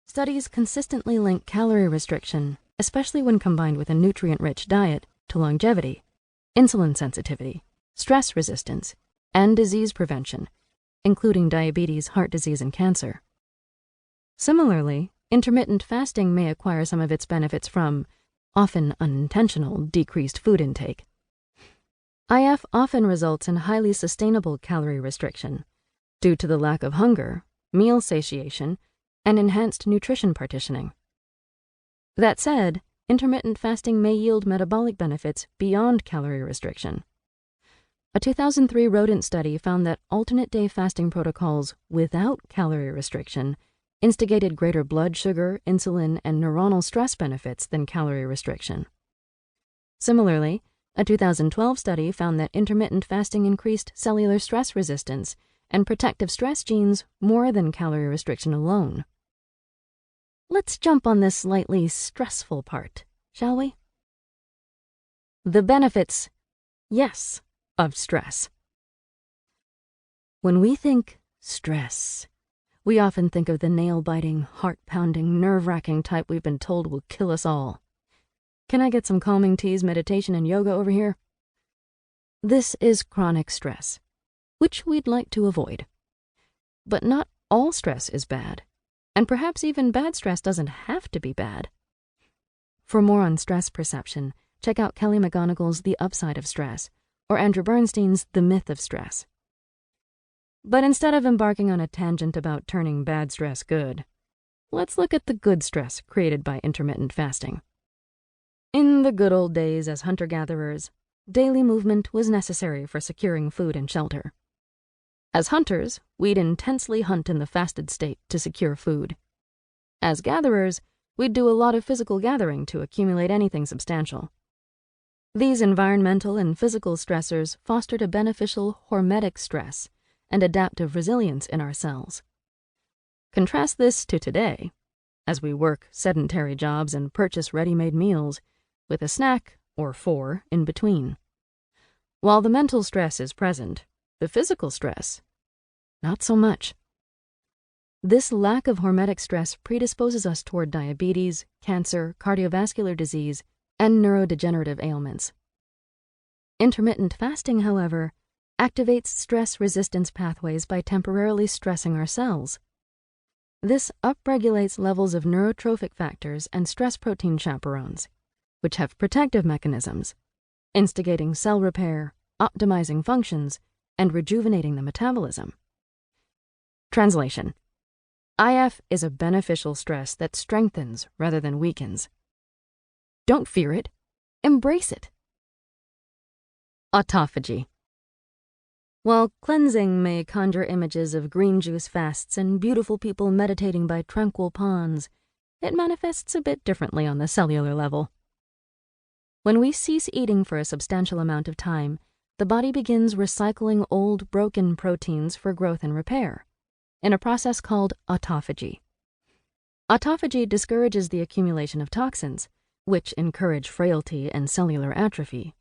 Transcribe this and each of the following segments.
Studies consistently link calorie restriction, especially when combined with a nutrient-rich diet, to longevity, insulin sensitivity, stress resistance, and disease prevention, including diabetes, heart disease, and cancer. Similarly, intermittent fasting may acquire some of its benefits from, often unintentional, decreased food intake. IF often results in highly sustainable calorie restriction due to the lack of hunger, meal satiation, and enhanced nutrition partitioning. That said, intermittent fasting may yield metabolic benefits beyond calorie restriction. A 2003 rodent study found that alternate-day fasting protocols without calorie restriction instigated greater blood sugar, insulin, and neuronal stress benefits than calorie restriction. Similarly, a 2012 study found that intermittent fasting increased cellular stress resistance and protective stress genes more than calorie restriction alone. Let's jump on this slightly stressful part, shall we? The benefits, yes, of stress. When we think stress, we often think of the nail-biting, heart-pounding, nerve-wracking type we've been told will kill us all. Can I get some calming teas, meditation, and yoga over here? This is chronic stress, which we'd like to avoid. But not all stress is bad, and perhaps even bad stress doesn't have to be bad. For more on stress perception, check out Kelly McGonigal's The Upside of Stress, or Andrew Bernstein's The Myth of Stress. But instead of embarking on a tangent about turning bad stress good, let's look at the good stress created by intermittent fasting. In the good old days as hunter-gatherers, daily movement was necessary for securing food and shelter. As hunters, we'd intensely hunt in the fasted state to secure food. As gatherers, we'd do a lot of physical gathering to accumulate anything substantial. These environmental and physical stressors fostered a beneficial hormetic stress and adaptive resilience in our cells. Contrast this to today, as we work sedentary jobs and purchase ready-made meals, with a snack or four in between. While the mental stress is present, the physical stress, not so much. This lack of hormetic stress predisposes us toward diabetes, cancer, cardiovascular disease, and neurodegenerative ailments. Intermittent fasting, however, activates stress resistance pathways by temporarily stressing our cells. This upregulates levels of neurotrophic factors and stress protein chaperones, which have protective mechanisms, instigating cell repair, optimizing functions, and rejuvenating the metabolism. Translation: IF is a beneficial stress that strengthens rather than weakens. Don't fear it, embrace it. Autophagy. While cleansing may conjure images of green juice fasts and beautiful people meditating by tranquil ponds, it manifests a bit differently on the cellular level. When we cease eating for a substantial amount of time, the body begins recycling old, broken proteins for growth and repair, in a process called autophagy. Autophagy discourages the accumulation of toxins, which encourage frailty and cellular atrophy,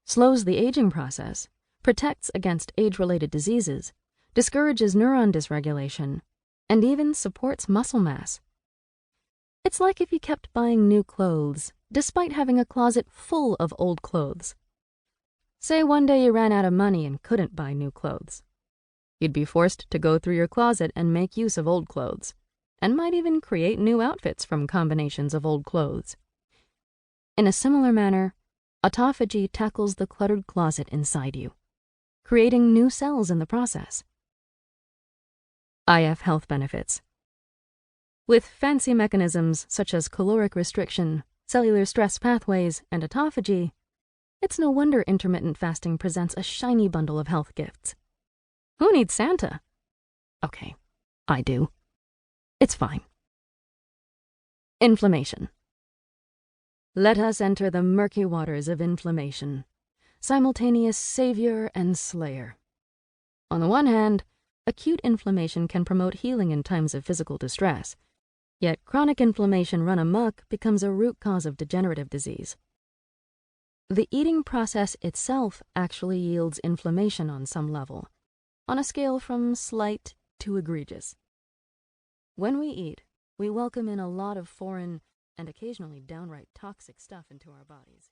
slows the aging process, protects against age-related diseases, discourages neuron dysregulation, and even supports muscle mass. It's like if you kept buying new clothes, despite having a closet full of old clothes. Say one day you ran out of money and couldn't buy new clothes. You'd be forced to go through your closet and make use of old clothes, and might even create new outfits from combinations of old clothes. In a similar manner, autophagy tackles the cluttered closet inside you, creating new cells in the process. IF health benefits. With fancy mechanisms such as caloric restriction, cellular stress pathways, and autophagy, it's no wonder intermittent fasting presents a shiny bundle of health gifts. Who needs Santa? Okay, I do. It's fine. Inflammation. Let us enter the murky waters of inflammation, simultaneous savior and slayer. On the one hand, acute inflammation can promote healing in times of physical distress, yet chronic inflammation run amok becomes a root cause of degenerative disease. The eating process itself actually yields inflammation on some level, on a scale from slight to egregious. When we eat, We welcome in a lot of foreign and occasionally downright toxic stuff into our bodies.